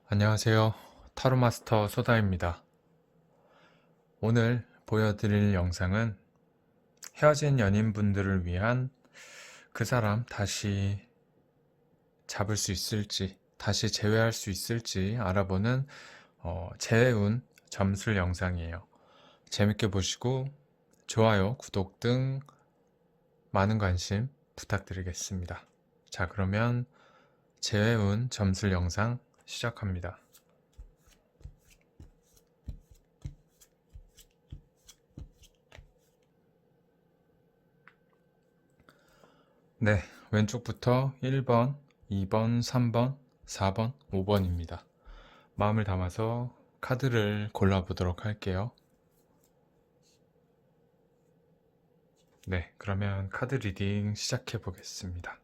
안녕하세요. 타로마스터 소다입니다. 오늘 보여드릴 영상은 헤어진 연인분들을 위한 그 사람 다시 잡을 수 있을지, 다시 재회할 수 있을지 알아보는 재운 점술 영상이에요. 재밌게 보시고 좋아요, 구독 등 많은 관심 부탁드리겠습니다. 자, 그러면 재운 점술 영상 시작합니다. 네, 왼쪽부터 1번, 2번, 3번, 4번, 5번입니다. 마음을 담아서 카드를 골라보도록 할게요. 네, 그러면 카드 리딩 시작해 보겠습니다.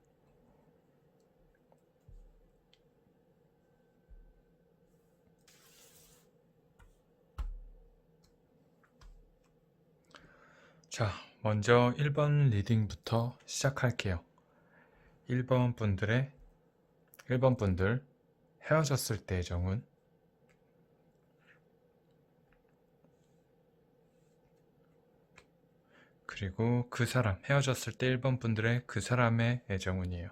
자, 먼저 1번 리딩부터 시작할게요. 1번 분들 헤어졌을 때의 정운, 그리고 그 사람, 헤어졌을 때 1번 분들의 그 사람의 애정운이에요.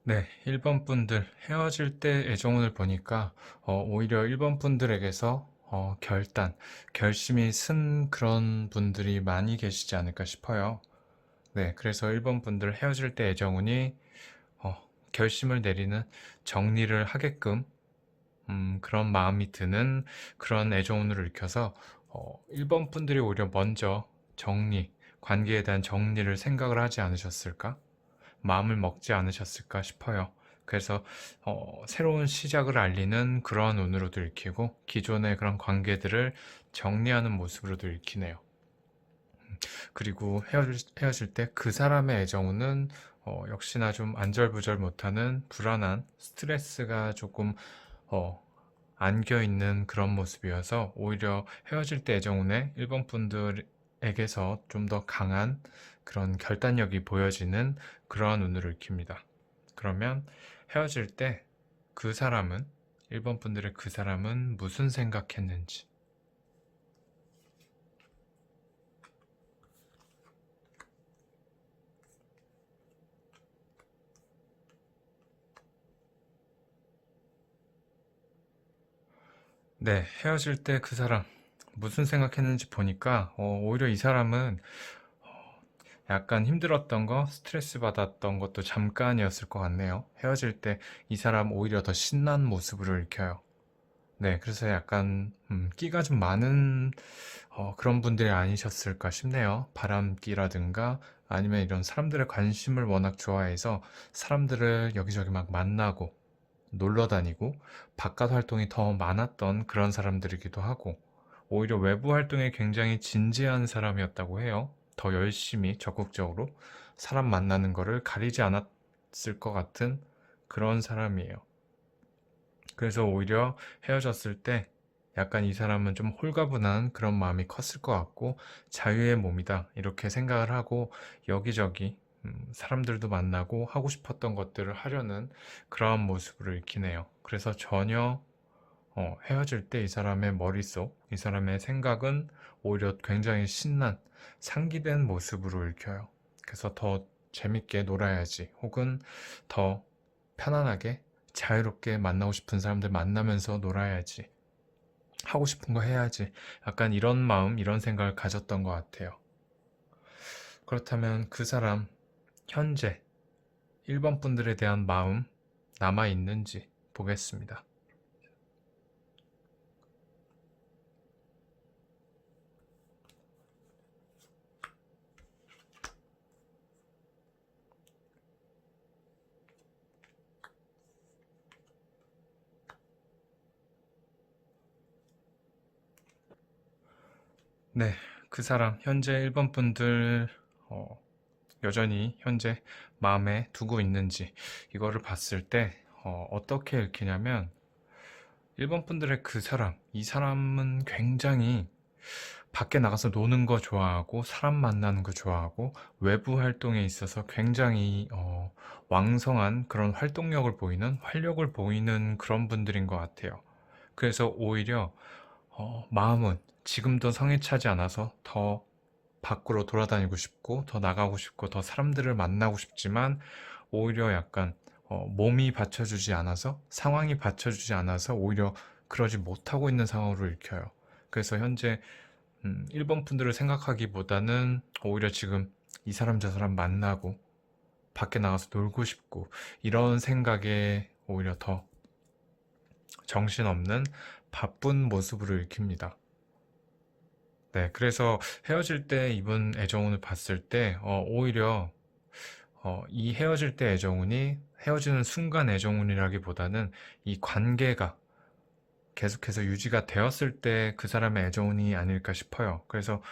네, 1번 분들 헤어질 때 애정운을 보니까 오히려 1번 분들에게서 결심이 쓴 그런 분들이 많이 계시지 않을까 싶어요. 네, 그래서 1번 분들 헤어질 때 애정운이 결심을 내리는 정리를 하게끔 그런 마음이 드는 그런 애정운으로 읽혀서 1번 분들이 오히려 먼저 관계에 대한 정리를 생각을 하지 않으셨을까? 마음을 먹지 않으셨을까 싶어요. 그래서 새로운 시작을 알리는 그러한 운으로도 읽히고 기존의 그런 관계들을 정리하는 모습으로도 읽히네요. 그리고 헤어질 때 그 사람의 애정운은 역시나 좀 안절부절 못하는 불안한 스트레스가 조금 안겨있는 그런 모습이어서 오히려 헤어질 때 애정운에 1번 분들에게서 좀 더 강한 그런 결단력이 보여지는 그러한 운으로 읽힙니다. 그러면 헤어질 때 그 사람은 1번 분들의 그 사람은 무슨 생각했는지, 네, 헤어질 때 그 사람 무슨 생각했는지 보니까 오히려 이 사람은 약간 힘들었던 거, 스트레스 받았던 것도 잠깐이었을 것 같네요. 헤어질 때 이 사람 오히려 더 신난 모습으로 읽혀요. 네, 그래서 약간 끼가 좀 많은 그런 분들이 아니셨을까 싶네요. 바람기라든가 아니면 이런 사람들의 관심을 워낙 좋아해서 사람들을 여기저기 막 만나고 놀러 다니고 바깥 활동이 더 많았던 그런 사람들이기도 하고 오히려 외부 활동에 굉장히 진지한 사람이었다고 해요. 더 열심히 적극적으로 사람 만나는 거를 가리지 않았을 것 같은 그런 사람이에요. 그래서 오히려 헤어졌을 때 약간 이 사람은 좀 홀가분한 그런 마음이 컸을 것 같고 자유의 몸이다 이렇게 생각을 하고 여기저기 사람들도 만나고 하고 싶었던 것들을 하려는 그러한 모습으로 읽히네요. 그래서 전혀 헤어질 때 이 사람의 머릿속, 이 사람의 생각은 오히려 굉장히 신난 상기된 모습으로 읽혀요. 그래서 더 재밌게 놀아야지 혹은 더 편안하게 자유롭게 만나고 싶은 사람들 만나면서 놀아야지 하고 싶은 거 해야지 약간 이런 마음 이런 생각을 가졌던 것 같아요. 그렇다면 그 사람 현재 1번 분들에 대한 마음 남아있는지 보겠습니다. 네, 그 사람 현재 1번 분들 어, 여전히 현재 마음에 두고 있는지 이거를 봤을 때 어떻게 읽히냐면 1번 분들의 그 사람, 이 사람은 굉장히 밖에 나가서 노는 거 좋아하고 사람 만나는 거 좋아하고 외부 활동에 있어서 굉장히 왕성한 그런 활동력을 보이는 활력을 보이는 그런 분들인 것 같아요. 그래서 오히려 마음은 지금도 성에 차지 않아서 더 밖으로 돌아다니고 싶고 더 나가고 싶고 더 사람들을 만나고 싶지만 오히려 약간 몸이 받쳐주지 않아서 상황이 받쳐주지 않아서 오히려 그러지 못하고 있는 상황으로 읽혀요. 그래서 현재 1번 분들을 생각하기보다는 오히려 지금 이 사람 저 사람 만나고 밖에 나가서 놀고 싶고 이런 생각에 오히려 더 정신없는 바쁜 모습으로 읽힙니다. 네, 그래서 헤어질 때 이분 애정운을 봤을 때 오히려 이 헤어질 때 애정운이 헤어지는 순간 애정운이라기보다는 이 관계가 계속해서 유지가 되었을 때 그 사람의 애정운이 아닐까 싶어요. 그래서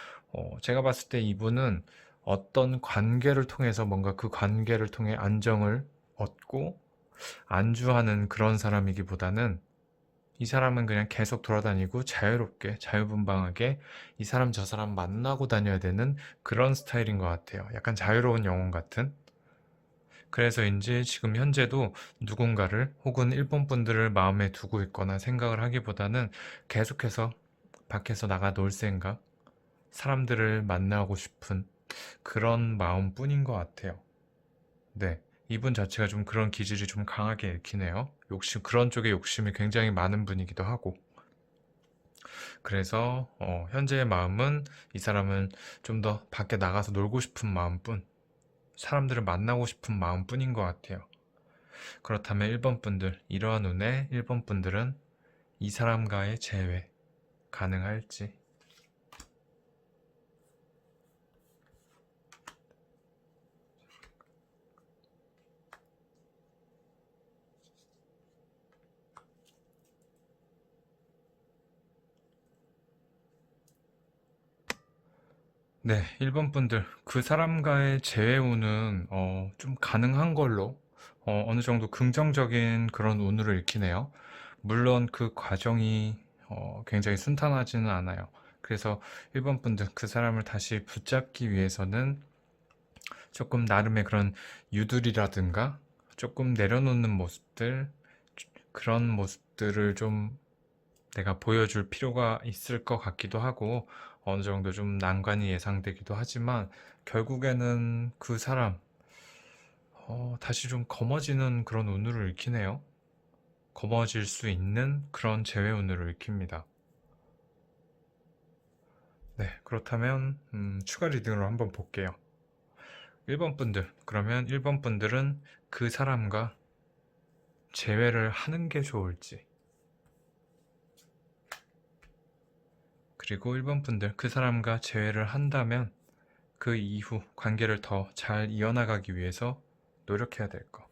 제가 봤을 때 이분은 어떤 관계를 통해서 뭔가 그 관계를 통해 안정을 얻고 안주하는 그런 사람이기보다는 이 사람은 그냥 계속 돌아다니고 자유롭게 자유분방하게 이 사람 저 사람 만나고 다녀야 되는 그런 스타일인 것 같아요. 약간 자유로운 영혼 같은. 그래서인지 지금 현재도 누군가를 혹은 일본 분들을 마음에 두고 있거나 생각을 하기보다는 계속해서 밖에서 나가 놀 생각, 사람들을 만나고 싶은 그런 마음뿐인 것 같아요. 네. 이분 자체가 좀 그런 기질이 좀 강하게 읽히네요. 그런 쪽에 욕심이 굉장히 많은 분이기도 하고. 그래서, 현재의 마음은 이 사람은 좀 더 밖에 나가서 놀고 싶은 마음뿐, 사람들을 만나고 싶은 마음뿐인 것 같아요. 그렇다면 1번 분들, 이러한 운에 1번 분들은 이 사람과의 재회 가능할지. 네, 1번 분들, 그 사람과의 재회 운은 좀 가능한 걸로 어느 정도 긍정적인 그런 운으로 읽히네요. 물론 그 과정이 굉장히 순탄하지는 않아요. 그래서 1번 분들, 그 사람을 다시 붙잡기 위해서는 조금 나름의 그런 유두리라든가 조금 내려놓는 모습들, 그런 모습들을 좀 내가 보여줄 필요가 있을 것 같기도 하고 어느 정도 좀 난관이 예상되기도 하지만 결국에는 그 사람 다시 좀 검어지는 그런 운으로 읽히네요. 검어질 수 있는 그런 재회 운으로 읽힙니다. 네, 그렇다면 추가 리딩으로 한번 볼게요. 1번 분들, 그러면 1번 분들은 그 사람과 재회를 하는 게 좋을지, 그리고 1번 분들, 그 사람과 재회를 한다면 그 이후 관계를 더 잘 이어나가기 위해서 노력해야 될 거.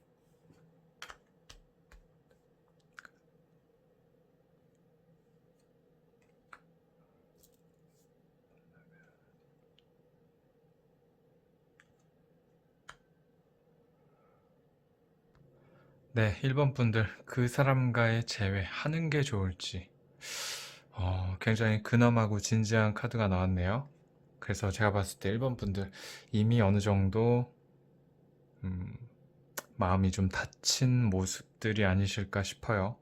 네, 1번 분들, 그 사람과의 재회하는 게 좋을지. 굉장히 근엄하고 진지한 카드가 나왔네요. 그래서 제가 봤을 때 1번 분들 이미 어느 정도 음, 마음이 좀 다친 모습들이 아니실까 싶어요.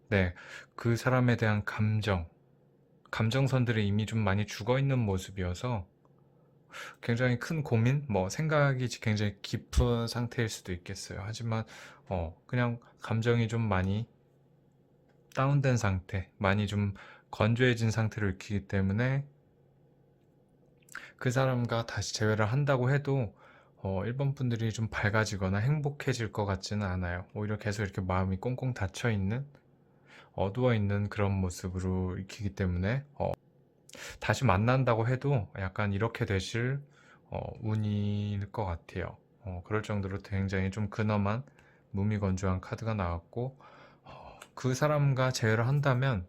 네, 그 사람에 대한 감정선들이 이미 좀 많이 죽어 있는 모습이어서 굉장히 큰 고민, 뭐 생각이 굉장히 깊은 상태일 수도 있겠어요. 하지만 그냥 감정이 좀 많이 다운된 상태, 많이 좀 건조해진 상태로 익히기 때문에 그 사람과 다시 재회를 한다고 해도 1번 분들이 좀 밝아지거나 행복해질 것 같지는 않아요. 오히려 계속 이렇게 마음이 꽁꽁 닫혀 있는, 어두워 있는 그런 모습으로 익히기 때문에 다시 만난다고 해도 약간 이렇게 되실 운일 것 같아요. 그럴 정도로 굉장히 좀 근엄한 무미건조한 카드가 나왔고 그 사람과 재회를 한다면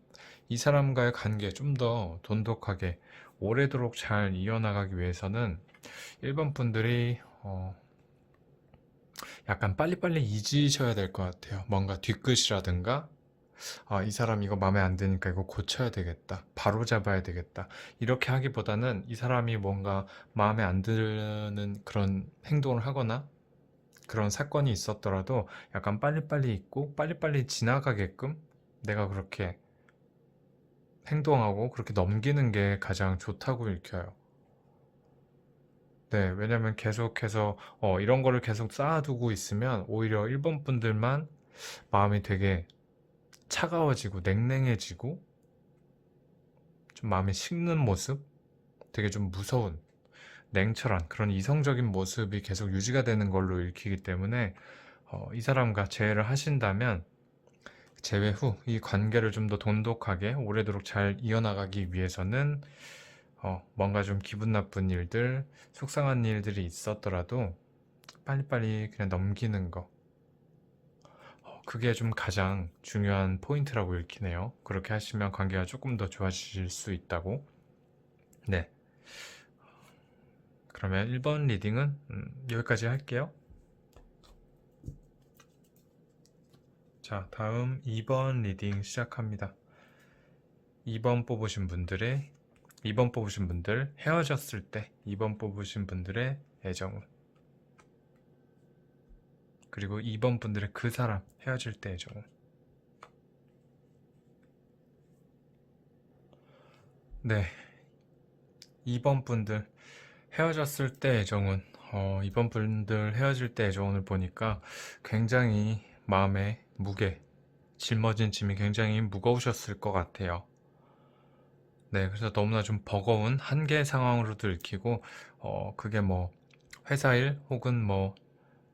이 사람과의 관계 좀 더 돈독하게 오래도록 잘 이어나가기 위해서는 1번 분들이 약간 빨리빨리 잊으셔야 될 것 같아요. 뭔가 뒤끝이라든가 아, 이 사람 이거 마음에 안 드니까 이거 고쳐야 되겠다. 바로 잡아야 되겠다. 이렇게 하기보다는 이 사람이 뭔가 마음에 안 드는 그런 행동을 하거나 그런 사건이 있었더라도 약간 빨리빨리 있고 빨리빨리 지나가게끔 내가 그렇게 행동하고 그렇게 넘기는 게 가장 좋다고 읽혀요. 네, 왜냐면 계속해서 이런 거를 계속 쌓아두고 있으면 오히려 일본 분들만 마음이 되게 차가워지고 냉랭해지고 좀 마음이 식는 모습, 되게 좀 무서운 냉철한 그런 이성적인 모습이 계속 유지가 되는 걸로 읽히기 때문에 이 사람과 재회를 하신다면 재회 후 이 관계를 좀 더 돈독하게 오래도록 잘 이어나가기 위해서는 뭔가 좀 기분 나쁜 일들, 속상한 일들이 있었더라도 빨리빨리 그냥 넘기는 거. 그게 좀 가장 중요한 포인트라고 읽히네요. 그렇게 하시면 관계가 조금 더 좋아지실 수 있다고. 네. 그러면 1번 리딩은 여기까지 할게요. 자, 다음 2번 리딩 시작합니다. 2번 뽑으신 분들 헤어졌을 때 2번 뽑으신 분들의 애정은, 그리고 2번 분들의 그 사람 헤어질 때 애정은. 네, 2번 분들 헤어졌을 때 애정은, 2번 분들 헤어질 때 애정을 보니까 굉장히 마음에 무게, 짊어진 짐이 굉장히 무거우셨을 것 같아요. 네, 그래서 너무나 좀 버거운 한계 상황으로도 읽히고, 그게 뭐 회사 일 혹은 뭐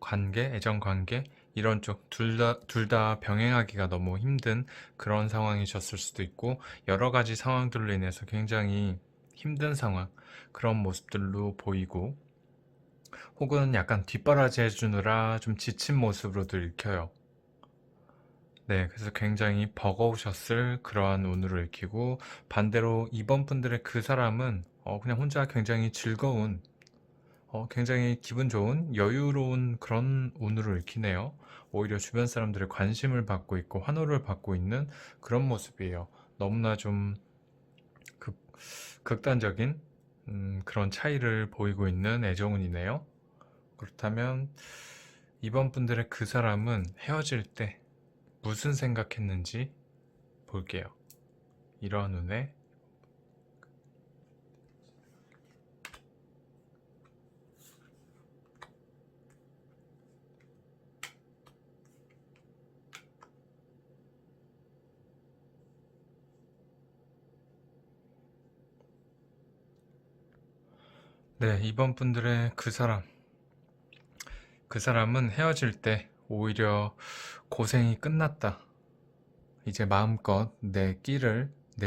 관계, 애정 관계 이런 쪽 둘 다 병행하기가 너무 힘든 그런 상황이셨을 수도 있고, 여러 가지 상황들로 인해서 굉장히 힘든 상황, 그런 모습들로 보이고, 혹은 약간 뒷바라지 해주느라 좀 지친 모습으로도 읽혀요. 네, 그래서 굉장히 버거우셨을 그러한 운으로 읽히고, 반대로 2번 분들의 그 사람은 그냥 혼자 굉장히 즐거운, 굉장히 기분 좋은 여유로운 그런 운으로 읽히네요. 오히려 주변 사람들의 관심을 받고 있고 환호를 받고 있는 그런 모습이에요. 너무나 좀 극, 극단적인 그런 차이를 보이고 있는 애정운이네요. 그렇다면 2번 분들의 그 사람은 헤어질 때 무슨 생각했는지 볼게요. 이러한 운에. 네, 2번 분들의 그 사람은 헤어질 때 오히려 고생이 끝났다. 이제 마음껏 내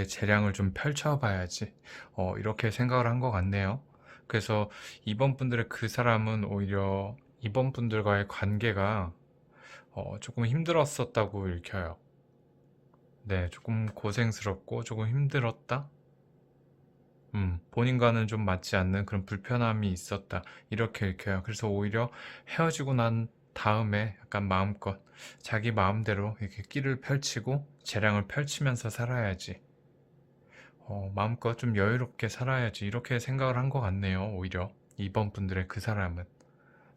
재량을 좀 펼쳐봐야지. 이렇게 생각을 한 것 같네요. 그래서 2번 분들의 그 사람은 오히려 2번 분들과의 관계가 조금 힘들었었다고 읽혀요. 네, 조금 고생스럽고 조금 힘들었다. 본인과는 좀 맞지 않는 그런 불편함이 있었다. 이렇게 읽혀요. 그래서 오히려 헤어지고 난 다음에 약간 마음껏 자기 마음대로 이렇게 끼를 펼치고 재량을 펼치면서 살아야지. 마음껏 좀 여유롭게 살아야지. 이렇게 생각을 한 것 같네요. 오히려 2번 분들의 그 사람은.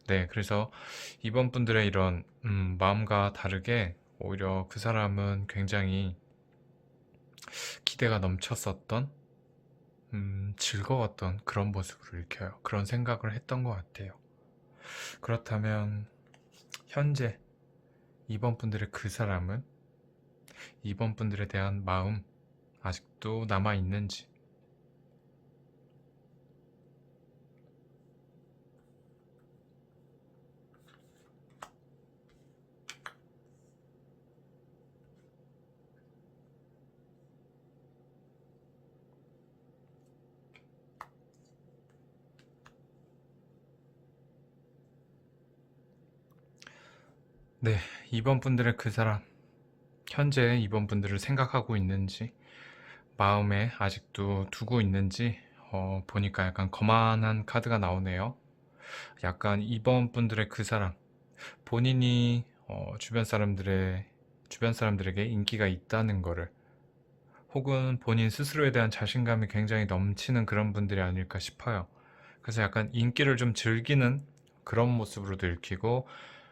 네, 그래서 2번 분들의 이런 마음과 다르게 오히려 그 사람은 굉장히 기대가 넘쳤었던 즐거웠던 그런 모습으로 읽혀요. 그런 생각을 했던 것 같아요. 그렇다면 현재 2번 분들의 그 사람은 2번 분들에 대한 마음 아직도 남아 있는지. 네, 2번 분들의 그 사람 현재 2번 분들을 생각하고 있는지, 마음에 아직도 두고 있는지 보니까 약간 거만한 카드가 나오네요. 약간 2번 분들의 그 사람, 본인이 주변 사람들의 주변 사람들에게 인기가 있다는 거를, 혹은 본인 스스로에 대한 자신감이 굉장히 넘치는 그런 분들이 아닐까 싶어요. 그래서 약간 인기를 좀 즐기는 그런 모습으로도 읽히고,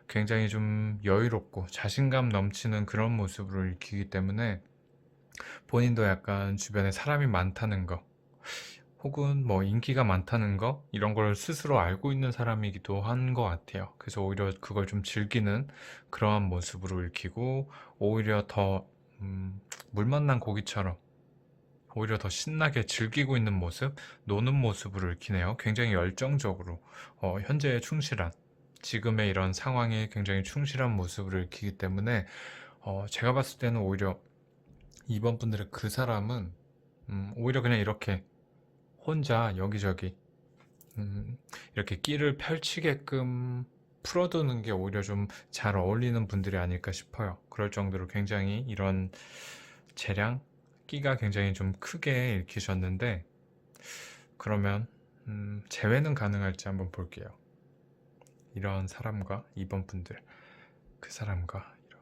굉장히 좀 여유롭고 자신감 넘치는 그런 모습으로 읽히기 때문에, 본인도 약간 주변에 사람이 많다는 거, 혹은 뭐 인기가 많다는 거, 이런 걸 스스로 알고 있는 사람이기도 한 것 같아요. 그래서 오히려 그걸 좀 즐기는 그러한 모습으로 읽히고, 오히려 더 물 만난 고기처럼 오히려 더 신나게 즐기고 있는 모습, 노는 모습으로 읽히네요. 굉장히 열정적으로 현재에 충실한, 지금의 이런 상황에 굉장히 충실한 모습으로 읽히기 때문에, 제가 봤을 때는 오히려 이번 분들의 그 사람은 오히려 그냥 이렇게 혼자 여기저기 이렇게 끼를 펼치게끔 풀어두는 게 오히려 좀 잘 어울리는 분들이 아닐까 싶어요. 그럴 정도로 굉장히 이런 재량, 끼가 굉장히 좀 크게 읽히셨는데, 그러면 재회는 가능할지 한번 볼게요. 이런 사람과 이번 분들, 그 사람과 이런.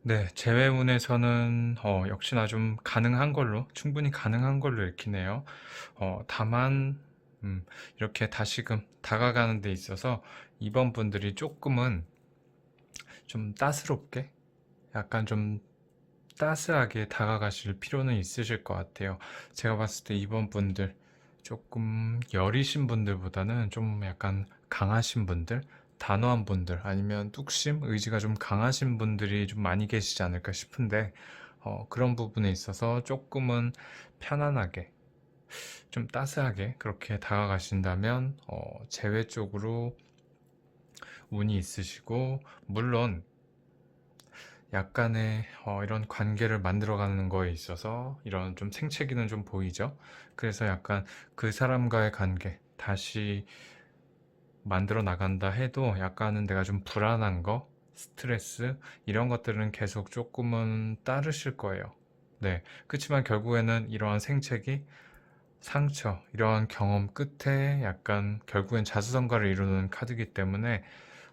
네, 재회운에서는 역시나 좀 가능한 걸로, 충분히 가능한 걸로 읽히네요. 다만 이렇게 다시금 다가가는 데 있어서 이번 분들이 조금은 좀 따스롭게, 약간 좀 따스하게 다가가실 필요는 있으실 것 같아요. 제가 봤을 때 이번 분들 조금 여리신 분들보다는 좀 약간 강하신 분들, 단호한 분들, 아니면 뚝심, 의지가 좀 강하신 분들이 좀 많이 계시지 않을까 싶은데, 그런 부분에 있어서 조금은 편안하게, 좀 따스하게 그렇게 다가가신다면 재회 쪽으로 운이 있으시고, 물론 약간의 이런 관계를 만들어가는 거에 있어서 이런 좀 생채기는 좀 보이죠. 그래서 약간 그 사람과의 관계 다시 만들어 나간다 해도 약간은 내가 좀 불안한 거, 스트레스, 이런 것들은 계속 조금은 따르실 거예요. 네. 그렇지만 결국에는 이러한 생채기, 상처, 이러한 경험 끝에 약간 결국엔 자수성가를 이루는 카드이기 때문에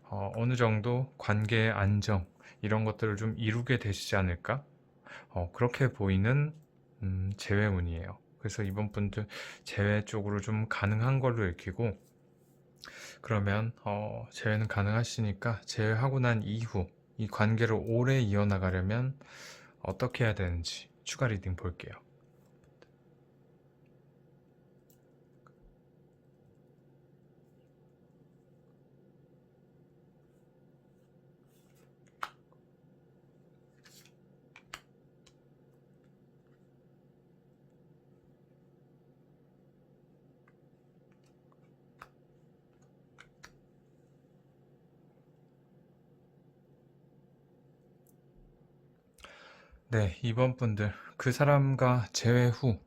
어느 정도 관계의 안정, 이런 것들을 좀 이루게 되시지 않을까? 그렇게 보이는 재회운이에요. 그래서 이번 분들 재회 쪽으로 좀 가능한 걸로 읽히고, 그러면 재회는 가능하시니까 재회하고 난 이후 이 관계를 오래 이어나가려면 어떻게 해야 되는지 추가 리딩 볼게요. 네, 이번 분들 그 사람과 재회 후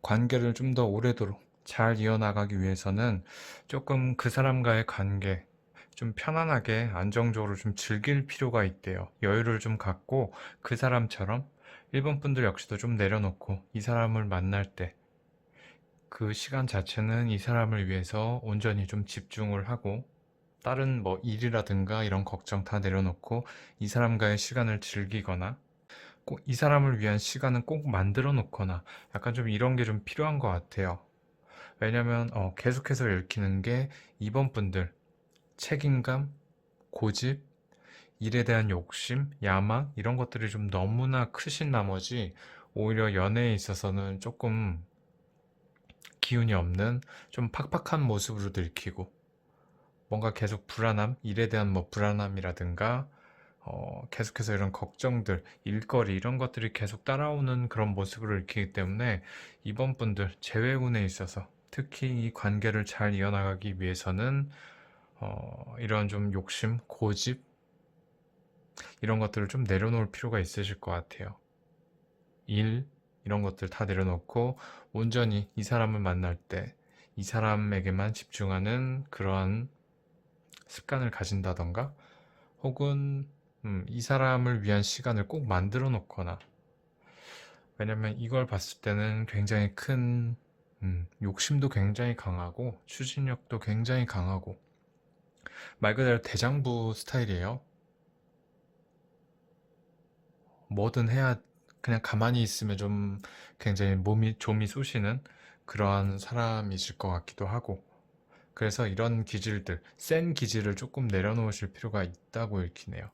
관계를 좀 더 오래도록 잘 이어나가기 위해서는 조금 그 사람과의 관계 좀 편안하게 안정적으로 좀 즐길 필요가 있대요. 여유를 좀 갖고 그 사람처럼, 일본 분들 역시도 좀 내려놓고 이 사람을 만날 때 그 시간 자체는 이 사람을 위해서 온전히 좀 집중을 하고, 다른 뭐 일이라든가 이런 걱정 다 내려놓고 이 사람과의 시간을 즐기거나, 꼭 이 사람을 위한 시간은 꼭 만들어 놓거나, 약간 좀 이런 게 좀 필요한 것 같아요. 왜냐면 계속해서 읽히는 게 이번 분들 책임감, 고집, 일에 대한 욕심, 야망, 이런 것들이 좀 너무나 크신 나머지 오히려 연애에 있어서는 조금 기운이 없는, 좀 팍팍한 모습으로 읽히고, 뭔가 계속 불안함, 일에 대한 뭐 불안함이라든가 계속해서 이런 걱정들, 일거리, 이런 것들이 계속 따라오는 그런 모습으로 읽히기 때문에, 이번 분들 재회운에 있어서 특히 이 관계를 잘 이어나가기 위해서는 이런 좀 욕심, 고집, 이런 것들을 좀 내려놓을 필요가 있으실 것 같아요. 일, 이런 것들 다 내려놓고 온전히 이 사람을 만날 때 이 사람에게만 집중하는 그러한 습관을 가진다던가, 혹은 이 사람을 위한 시간을 꼭 만들어 놓거나. 왜냐면 이걸 봤을 때는 굉장히 큰 욕심도 굉장히 강하고 추진력도 굉장히 강하고 말 그대로 대장부 스타일이에요. 뭐든 해야, 그냥 가만히 있으면 좀 굉장히 몸이 좀이 쑤시는 그러한 사람이실 것 같기도 하고. 그래서 이런 기질들, 센 기질을 조금 내려놓으실 필요가 있다고 읽히네요.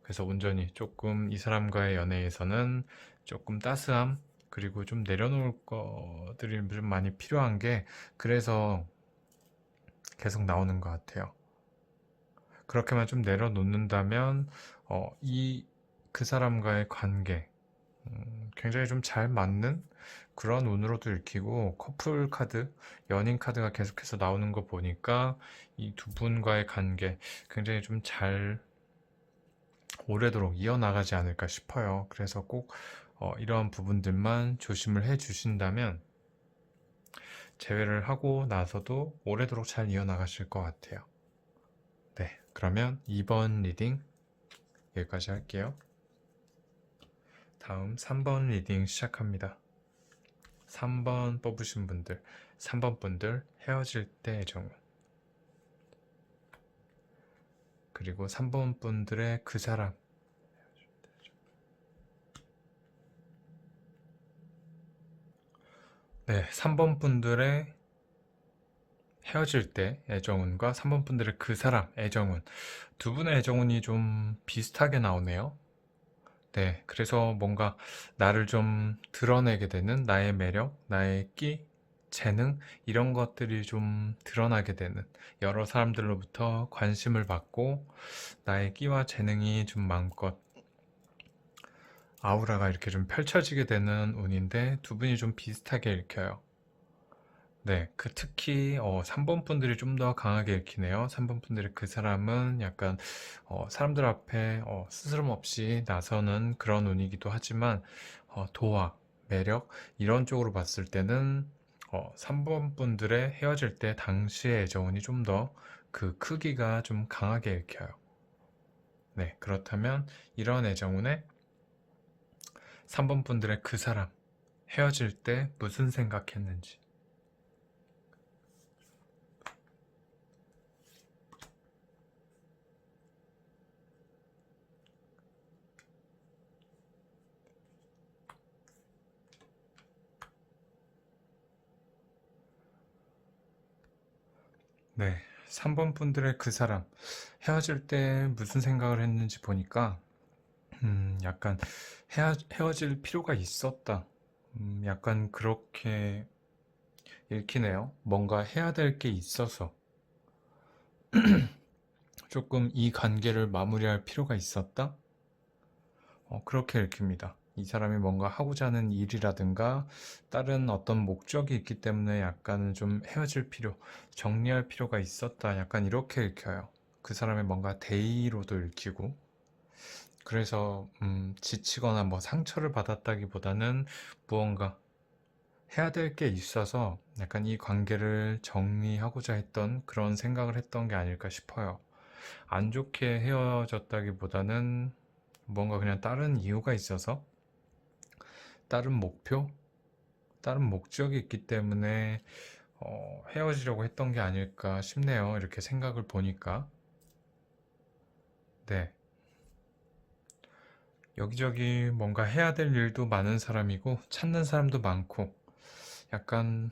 그래서 온전히 조금 이 사람과의 연애에서는 조금 따스함, 그리고 좀 내려놓을 것들이 좀 많이 필요한 게, 그래서 계속 나오는 것 같아요. 그렇게만 좀 내려놓는다면 그 사람과의 관계, 굉장히 좀 잘 맞는 그런 운으로도 읽히고, 커플 카드, 연인 카드가 계속해서 나오는 거 보니까 이 두 분과의 관계 굉장히 좀 잘 오래도록 이어나가지 않을까 싶어요. 그래서 꼭 이러한 부분들만 조심을 해 주신다면 재회를 하고 나서도 오래도록 잘 이어나가실 것 같아요. 네, 그러면 2번 리딩 여기까지 할게요. 다음 3번 리딩 시작합니다. 3번 뽑으신 분들, 3번 분들 헤어질 때 애정은, 그리고 3번 분들의 그 사람. 네, 3번 분들의 헤어질 때 애정운과 3번 분들의 그 사람 애정운, 두 분의 애정운이 좀 비슷하게 나오네요. 네, 그래서 뭔가 나를 좀 드러내게 되는 나의 매력, 나의 끼, 재능, 이런 것들이 좀 드러나게 되는, 여러 사람들로부터 관심을 받고 나의 끼와 재능이 좀 마음껏 아우라가 이렇게 좀 펼쳐지게 되는 운인데, 두 분이 좀 비슷하게 읽혀요. 네, 특히 3번 분들이 좀 더 강하게 읽히네요. 3번 분들의 그 사람은 약간 사람들 앞에 스스럼 없이 나서는 그런 운이기도 하지만, 도화, 매력, 이런 쪽으로 봤을 때는 3번 분들의 헤어질 때 당시의 애정운이 좀 더 그 크기가 좀 강하게 읽혀요. 네, 그렇다면 이런 애정운에 3번 분들의 그 사람 헤어질 때 무슨 생각했는지. 네, 3번 분들의 그 사람 헤어질 때 무슨 생각을 했는지 보니까 약간 헤어질 필요가 있었다. 약간 그렇게 읽히네요. 뭔가 해야 될 게 있어서 조금 이 관계를 마무리할 필요가 있었다. 그렇게 읽힙니다. 이 사람이 뭔가 하고자 하는 일이라든가 다른 어떤 목적이 있기 때문에 약간 좀 헤어질 필요, 정리할 필요가 있었다. 약간 이렇게 읽혀요. 그 사람의 뭔가 대의로도 읽히고. 그래서 지치거나 뭐 상처를 받았다기보다는 무언가 해야 될 게 있어서 약간 이 관계를 정리하고자 했던 그런 생각을 했던 게 아닐까 싶어요. 안 좋게 헤어졌다기보다는 뭔가 그냥 다른 이유가 있어서, 다른 목표, 다른 목적이 있기 때문에 헤어지려고 했던 게 아닐까 싶네요. 이렇게 생각을 보니까. 네. 여기저기 뭔가 해야 될 일도 많은 사람이고 찾는 사람도 많고, 약간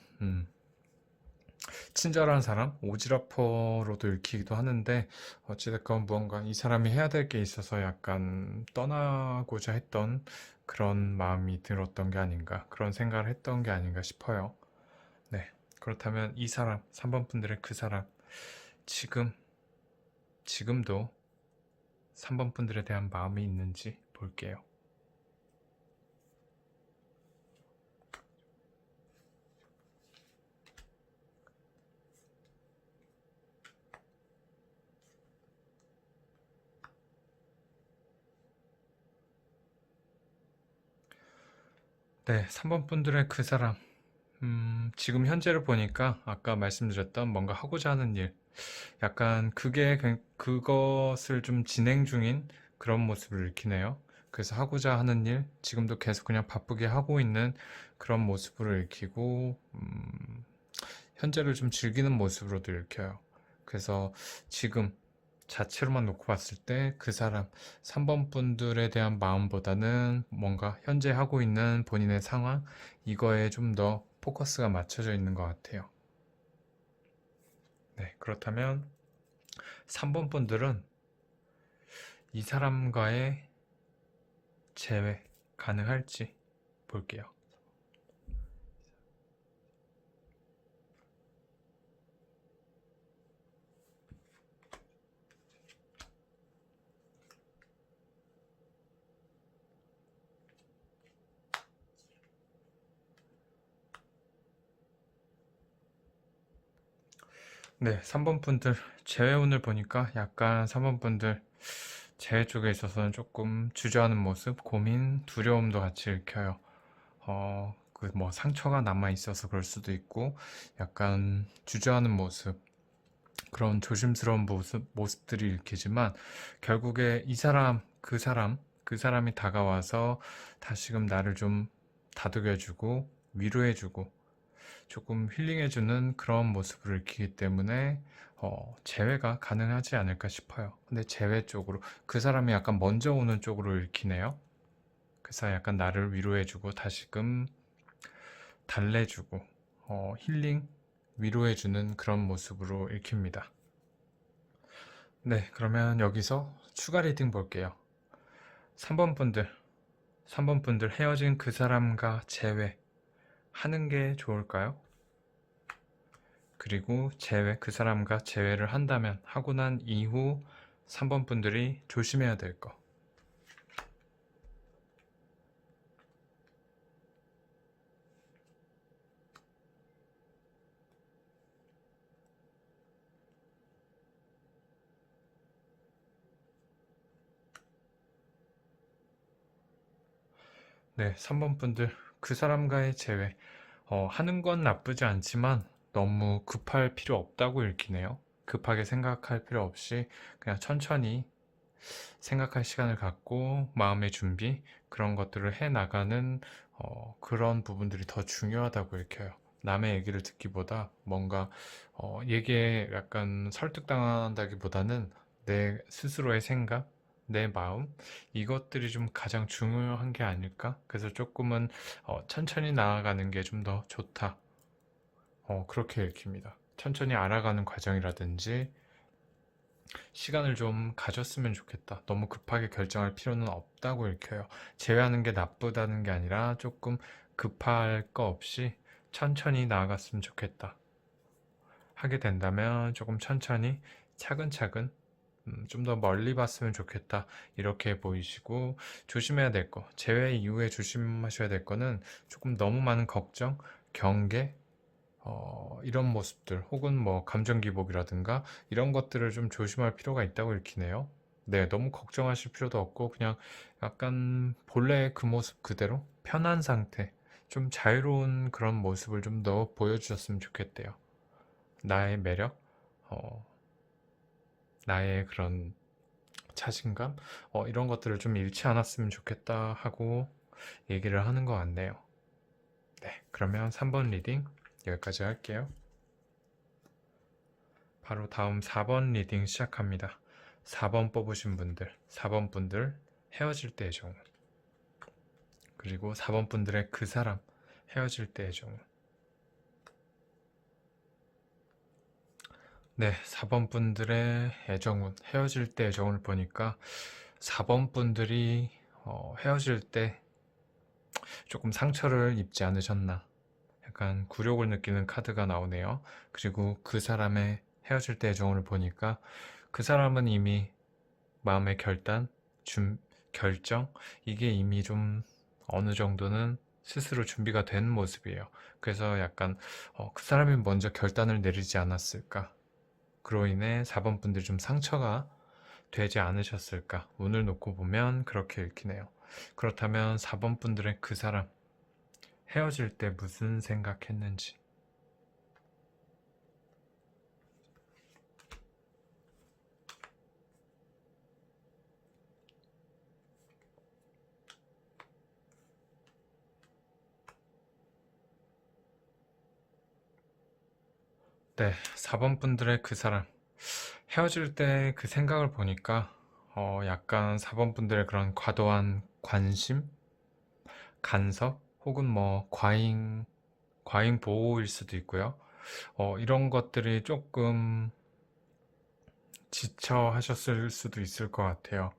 친절한 사람, 오지라퍼로도 읽히기도 하는데, 어찌됐건 무언가 이 사람이 해야 될 게 있어서 약간 떠나고자 했던 그런 마음이 들었던 게 아닌가, 그런 생각을 했던 게 아닌가 싶어요. 네. 그렇다면 이 사람, 3번 분들의 그 사람, 지금, 지금도 3번 분들에 대한 마음이 있는지 볼게요. 네, 3번 분들의 그 사람, 지금 현재를 보니까 아까 말씀드렸던 뭔가 하고자 하는 일, 약간 그것을 좀 진행 중인 그런 모습을 읽히네요. 그래서 하고자 하는 일, 지금도 계속 그냥 바쁘게 하고 있는 그런 모습을 읽히고, 현재를 좀 즐기는 모습으로도 읽혀요. 그래서 지금 자체로만 놓고 봤을 때 그 사람, 3번 분들에 대한 마음보다는 뭔가 현재 하고 있는 본인의 상황, 이거에 좀 더 포커스가 맞춰져 있는 것 같아요. 네, 그렇다면 3번 분들은 이 사람과의 재회 가능할지 볼게요. 네, 3번 분들 재회운을 보니까 약간 3번 분들 재회 쪽에 있어서는 조금 주저하는 모습, 고민, 두려움도 같이 읽혀요. 그 뭐 상처가 남아 있어서 그럴 수도 있고, 약간 주저하는 모습, 그런 조심스러운 모습들이 읽히지만, 결국에 이 사람, 그 사람이 다가와서 다시금 나를 좀 다독여주고, 위로해주고, 조금 힐링해주는 그런 모습을 읽히기 때문에 재회가 가능하지 않을까 싶어요. 근데 재회 쪽으로 그 사람이 약간 먼저 오는 쪽으로 읽히네요. 그래서 약간 나를 위로해주고 다시금 달래주고 힐링, 위로해주는 그런 모습으로 읽힙니다. 네, 그러면 여기서 추가 리딩 볼게요. 3번 분들, 3번 분들 헤어진 그 사람과 재회하는 게 좋을까요? 그리고 그 사람과 재회를 한다면 하고 난 이후 3번 분들이 조심해야 될 거. 네, 3번 분들 그 사람과의 재회 하는 건 나쁘지 않지만 너무 급할 필요 없다고 읽히네요. 급하게 생각할 필요 없이 그냥 천천히 생각할 시간을 갖고 마음의 준비 그런 것들을 해 나가는 그런 부분들이 더 중요하다고 읽혀요. 남의 얘기를 듣기보다 뭔가 얘기에 약간 설득당한다기보다는 내 스스로의 생각, 내 마음 이것들이 좀 가장 중요한 게 아닐까? 그래서 조금은 천천히 나아가는 게 좀 더 좋다. 그렇게 읽힙니다. 천천히 알아가는 과정이라든지 시간을 좀 가졌으면 좋겠다. 너무 급하게 결정할 필요는 없다고 읽혀요. 제외하는 게 나쁘다는 게 아니라 조금 급할 거 없이 천천히 나아갔으면 좋겠다. 하게 된다면 조금 천천히 차근차근 좀 더 멀리 봤으면 좋겠다. 이렇게 보이시고 조심해야 될 거, 제외 이후에 조심하셔야 될 거는 조금 너무 많은 걱정, 경계, 이런 모습들 혹은 뭐 감정 기복이라든가 이런 것들을 좀 조심할 필요가 있다고 읽히네요. 네, 너무 걱정하실 필요도 없고 그냥 약간 본래의 그 모습 그대로 편한 상태, 좀 자유로운 그런 모습을 좀 더 보여주셨으면 좋겠대요. 나의 매력, 어, 나의 그런 자신감, 이런 것들을 좀 잃지 않았으면 좋겠다 하고 얘기를 하는 것 같네요. 네, 그러면 3번 리딩 여기까지 할게요. 바로 다음 4번 리딩 시작합니다. 4번 뽑으신 분들, 4번 분들 헤어질 때의 정운. 그리고 4번 분들의 그 사람 헤어질 때의 정운. 네, 4번 분들의 애정운, 헤어질 때의 정운을 보니까 4번 분들이 헤어질 때 조금 상처를 입지 않으셨나. 약간 굴욕을 느끼는 카드가 나오네요. 그리고 그 사람의 헤어질 때의 정운을 보니까 그 사람은 이미 마음의 결정, 이게 이미 좀 어느 정도는 스스로 준비가 된 모습이에요. 그래서 약간 그 사람이 먼저 결단을 내리지 않았을까? 그로 인해 4번 분들이 좀 상처가 되지 않으셨을까? 운을 놓고 보면 그렇게 읽히네요. 그렇다면 4번 분들의 그 사람 헤어질 때 무슨 생각했는지 네, 4번 분들의 그 사람. 헤어질 때 그 생각을 보니까, 약간 4번 분들의 그런 과도한 관심, 간섭, 혹은 뭐, 과잉 보호일 수도 있고요. 이런 것들이 조금 지쳐 하셨을 수도 있을 것 같아요.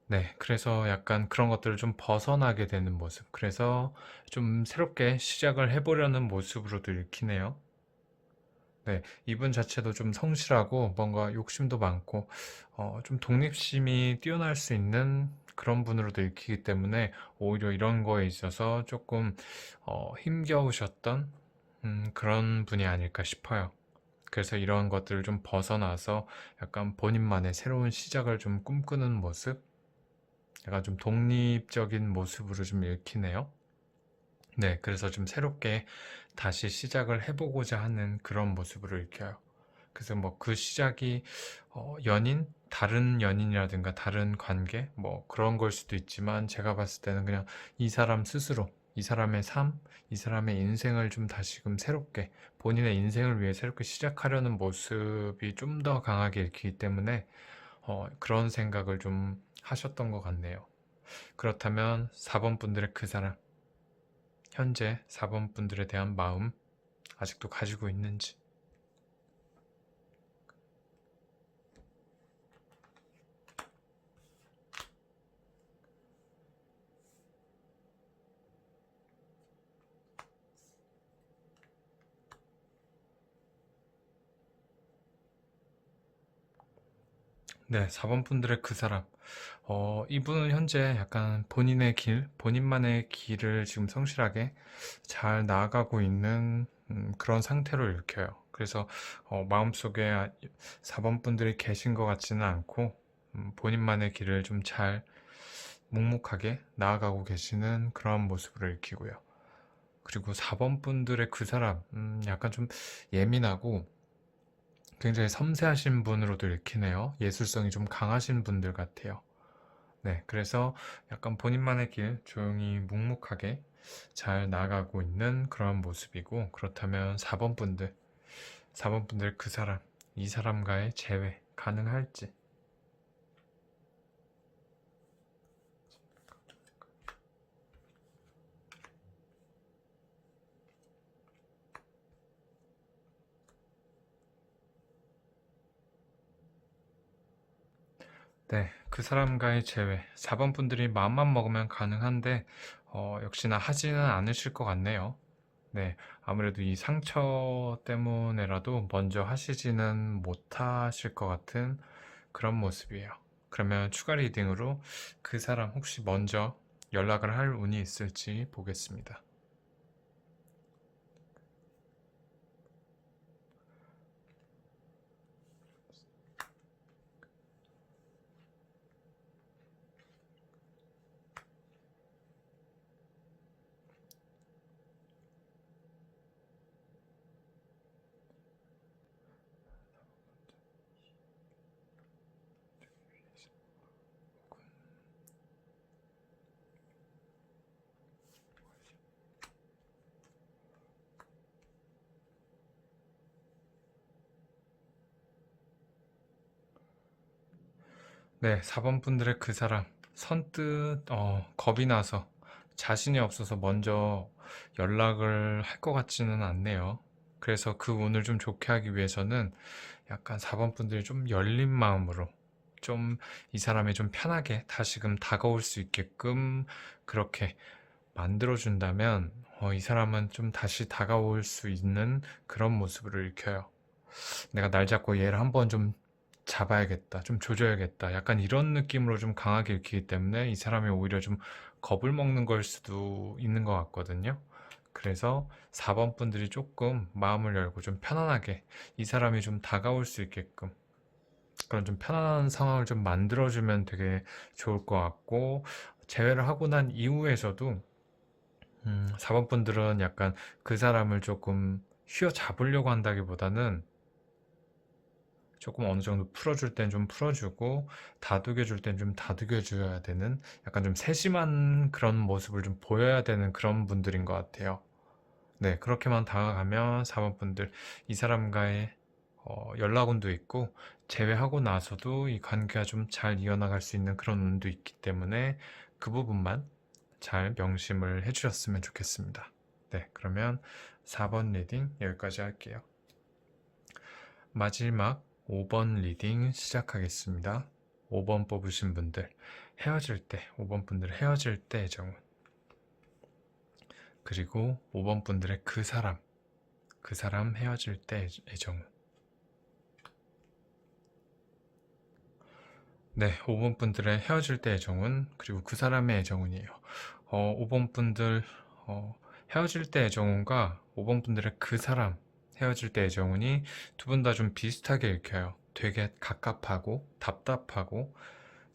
네, 그래서 약간 그런 것들을 좀 벗어나게 되는 모습. 그래서 좀 새롭게 시작을 해보려는 모습으로도 읽히네요. 네, 이분 자체도 좀 성실하고 뭔가 욕심도 많고, 좀 독립심이 뛰어날 수 있는 그런 분으로도 읽히기 때문에 오히려 이런 거에 있어서 조금, 힘겨우셨던, 그런 분이 아닐까 싶어요. 그래서 이런 것들을 좀 벗어나서 약간 본인만의 새로운 시작을 좀 꿈꾸는 모습, 약간 좀 독립적인 모습으로 좀 읽히네요. 네, 그래서 좀 새롭게 다시 시작을 해보고자 하는 그런 모습으로 읽혀요. 그래서 뭐 그 시작이 다른 연인이라든가 다른 관계, 뭐 그런 걸 수도 있지만 제가 봤을 때는 그냥 이 사람 스스로, 이 사람의 삶, 이 사람의 인생을 좀 다시금 새롭게, 본인의 인생을 위해 새롭게 시작하려는 모습이 좀 더 강하게 읽히기 때문에 그런 생각을 좀 하셨던 것 같네요. 그렇다면 4번 분들의 그 사람, 현재 4번 분들에 대한 마음 아직도 가지고 있는지. 네, 4번 분들의 그 사람. 이분은 현재 약간 본인의 길, 본인만의 길을 지금 성실하게 잘 나아가고 있는 그런 상태로 읽혀요. 그래서 마음속에 4번 분들이 계신 것 같지는 않고 본인만의 길을 좀 잘 묵묵하게 나아가고 계시는 그런 모습으로 읽히고요. 그리고 4번 분들의 그 사람, 약간 좀 예민하고 굉장히 섬세하신 분으로도 읽히네요. 예술성이 좀 강하신 분들 같아요. 네, 그래서 약간 본인만의 길 조용히 묵묵하게 잘 나아가고 있는 그런 모습이고, 그렇다면 4번 분들, 4번 분들 그 사람, 이 사람과의 재회 가능할지. 네, 그 사람과의 재회, 4번 분들이 마음만 먹으면 가능한데, 역시나 하지는 않으실 것 같네요. 네, 아무래도 이 상처 때문에라도 먼저 하시지는 못하실 것 같은 그런 모습이에요. 그러면 추가 리딩으로 그 사람 혹시 먼저 연락을 할 운이 있을지 보겠습니다. 네, 4번 분들의 그 사람 선뜻 겁이 나서 자신이 없어서 먼저 연락을 할 것 같지는 않네요. 그래서 그 운을 좀 좋게 하기 위해서는 약간 4번 분들이 좀 열린 마음으로 좀 이 사람이 좀 편하게 다시금 다가올 수 있게끔 그렇게 만들어준다면 이 사람은 좀 다시 다가올 수 있는 그런 모습으로 읽혀요. 내가 날 잡고 얘를 한번 좀 잡아야겠다, 좀 조져야겠다. 약간 이런 느낌으로 좀 강하게 읽히기 때문에 이 사람이 오히려 좀 겁을 먹는 걸 수도 있는 것 같거든요. 그래서 4번 분들이 조금 마음을 열고 좀 편안하게 이 사람이 좀 다가올 수 있게끔 그런 좀 편안한 상황을 좀 만들어주면 되게 좋을 것 같고, 재회를 하고 난 이후에서도 4번 분들은 약간 그 사람을 조금 휘어잡으려고 한다기보다는 조금 어느 정도 풀어줄 땐 좀 풀어주고 다독여줄 땐 좀 다독여줘야 되는 약간 좀 세심한 그런 모습을 좀 보여야 되는 그런 분들인 것 같아요. 네, 그렇게만 다가가면 4번 분들 이 사람과의 연락운도 있고 제외하고 나서도 이 관계가 좀 잘 이어나갈 수 있는 그런 운도 있기 때문에 그 부분만 잘 명심을 해주셨으면 좋겠습니다. 네, 그러면 4번 리딩 여기까지 할게요. 마지막 5번 리딩 시작하겠습니다. 5번 뽑으신 분들 헤어질 때, 5번 분들 헤어질 때의 정운, 그리고 5번 분들의 그 사람 헤어질 때의 정운. 네, 5번 분들의 헤어질 때의 정운, 그리고 그 사람의 애정운이에요. 5번 분들 헤어질 때 애정운과 5번 분들의 그 사람 헤어질 때 애정운이 두 분 다 좀 비슷하게 읽혀요. 되게 갑갑하고 답답하고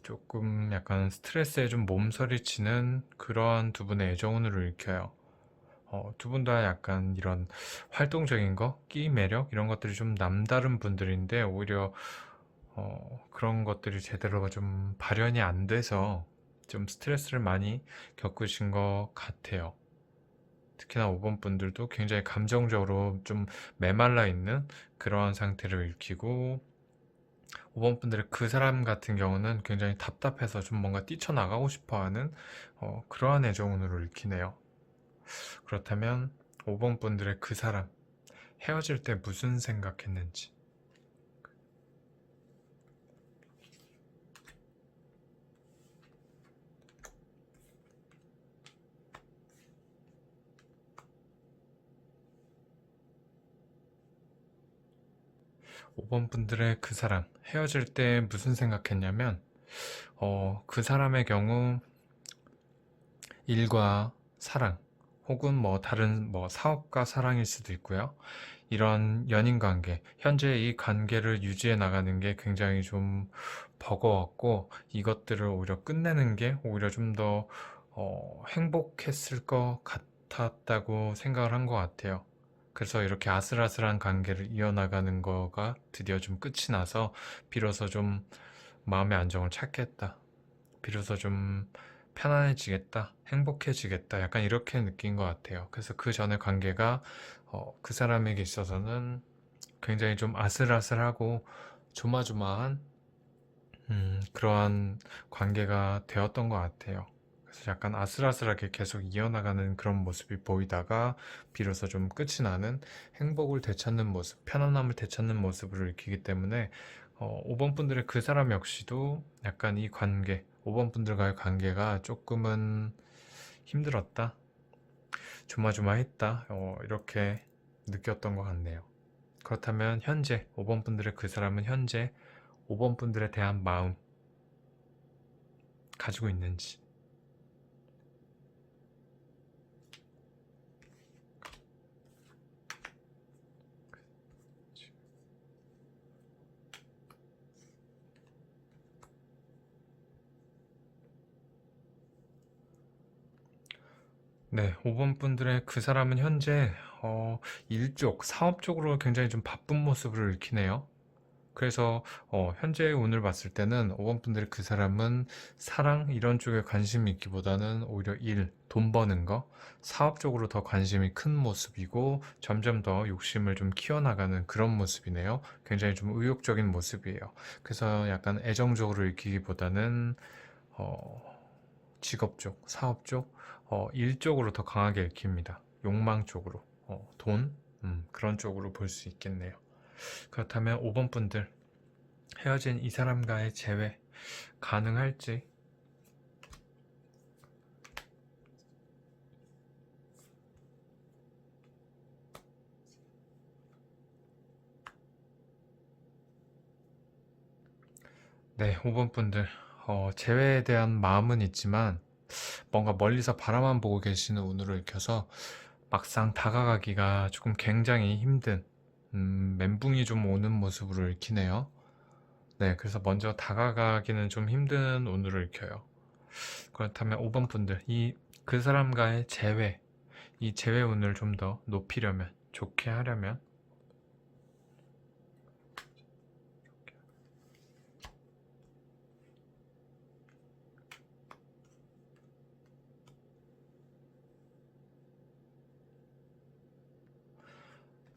조금 약간 스트레스에 좀 몸서리치는 그러한 두 분의 애정운으로 읽혀요. 두 분 다 약간 이런 활동적인 거, 끼 매력 이런 것들이 좀 남다른 분들인데 오히려 그런 것들이 제대로 좀 발현이 안 돼서 좀 스트레스를 많이 겪으신 것 같아요. 특히나 5번 분들도 굉장히 감정적으로 좀 메말라 있는 그러한 상태를 읽히고 5번 분들의 그 사람 같은 경우는 굉장히 답답해서 좀 뭔가 뛰쳐나가고 싶어 하는 그러한 애정운으로 읽히네요. 그렇다면 5번 분들의 그 사람 헤어질 때 무슨 생각했는지 5번 분들의 그 사람 헤어질 때 무슨 생각했냐면 그 사람의 경우 일과 사랑 혹은 뭐 다른 뭐 사업과 사랑일 수도 있고요. 이런 연인 관계, 현재 이 관계를 유지해 나가는 게 굉장히 좀 버거웠고 이것들을 오히려 끝내는 게 오히려 좀 더 행복했을 것 같았다고 생각을 한 것 같아요. 그래서 이렇게 아슬아슬한 관계를 이어나가는 거가 드디어 좀 끝이 나서 비로소 좀 마음의 안정을 찾겠다. 비로소 좀 편안해지겠다, 행복해지겠다, 약간 이렇게 느낀 것 같아요. 그래서 그 전의 관계가 그 사람에게 있어서는 굉장히 좀 아슬아슬하고 조마조마한 그러한 관계가 되었던 것 같아요. 그래서 약간 아슬아슬하게 계속 이어나가는 그런 모습이 보이다가 비로소 좀 끝이 나는 행복을 되찾는 모습, 편안함을 되찾는 모습을 익히기 때문에 5번 분들의 그 사람 역시도 약간 이 관계, 5번 분들과의 관계가 조금은 힘들었다, 조마조마했다, 이렇게 느꼈던 것 같네요. 그렇다면 현재 5번 분들의 그 사람은 현재 5번 분들에 대한 마음 가지고 있는지 네, 5번 분들의 그 사람은 현재 일 쪽, 사업 쪽으로 굉장히 좀 바쁜 모습을 익히네요. 그래서 현재의 운을 봤을 때는 5번 분들의 그 사람은 사랑 이런 쪽에 관심이 있기보다는 오히려 일, 돈 버는 거, 사업 쪽으로 더 관심이 큰 모습이고 점점 더 욕심을 좀 키워나가는 그런 모습이네요. 굉장히 좀 의욕적인 모습이에요. 그래서 약간 애정적으로 읽히기보다는 어, 직업 쪽, 사업 쪽, 일 쪽으로 더 강하게 읽힙니다. 욕망 쪽으로, 돈, 그런 쪽으로 볼 수 있겠네요. 그렇다면 5번 분들 헤어진 이 사람과의 재회 가능할지 네, 5번 분들 재회에 대한 마음은 있지만 뭔가 멀리서 바라만 보고 계시는 운으로 읽혀서 막상 다가가기가 조금 굉장히 힘든 멘붕이 좀 오는 모습으로 읽히네요. 네, 그래서 먼저 다가가기는 좀 힘든 운으로 읽혀요. 그렇다면 5번 분들, 그 사람과의 재회, 이 재회 운을 좀 더 높이려면, 좋게 하려면,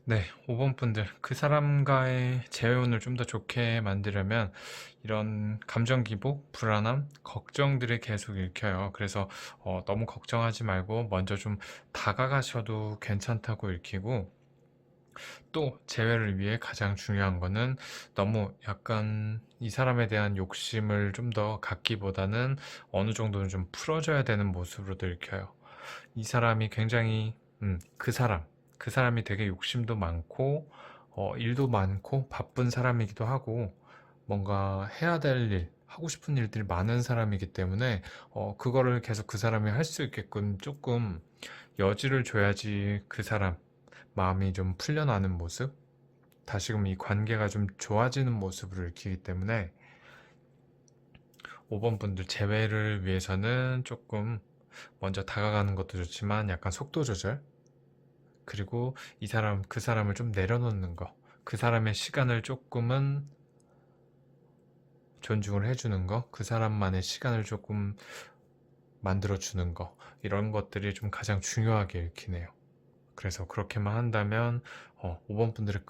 네, 5번 분들, 그 사람과의 재회원을 좀 더 좋게 만들려면 이런 감정 기복, 불안함, 걱정들이 계속 읽혀요. 그래서 너무 걱정하지 말고 먼저 좀 다가가셔도 괜찮다고 읽히고, 또 재회를 위해 가장 중요한 거는 너무 약간 이 사람에 대한 욕심을 좀 더 갖기보다는 어느 정도는 좀 풀어줘야 되는 모습으로도 읽혀요. 이 사람이 굉장히 그 사람이 되게 욕심도 많고 일도 많고 바쁜 사람이기도 하고 뭔가 해야 될 일, 하고 싶은 일들이 많은 사람이기 때문에 그거를 계속 그 사람이 할 수 있게끔 조금 여지를 줘야지 그 사람 마음이 좀 풀려나는 모습, 다시금 이 관계가 좀 좋아지는 모습을 익히기 때문에 5번 분들 재회를 위해서는 조금 먼저 다가가는 것도 좋지만 약간 속도 조절, 그리고 그 사람을 좀 내려놓는 거, 그 사람의 시간을 조금은 존중을 해주는 거, 그 사람만의 시간을 조금 만들어주는 거, 이런 것들이 좀 가장 중요하게 읽히네요. 그래서 그렇게만 한다면 5번 분들의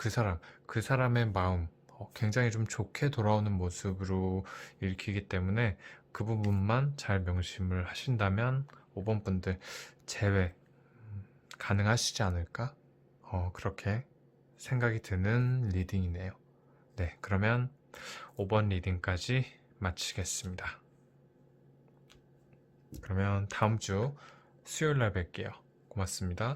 그 사람의 마음 굉장히 좀 좋게 돌아오는 모습으로 읽히기 때문에 그 부분만 잘 명심을 하신다면 5번 분들 재회 가능하시지 않을까? 그렇게 생각이 드는 리딩이네요. 네, 그러면 5번 리딩까지 마치겠습니다. 그러면 다음 주 수요일 날 뵐게요. 고맙습니다.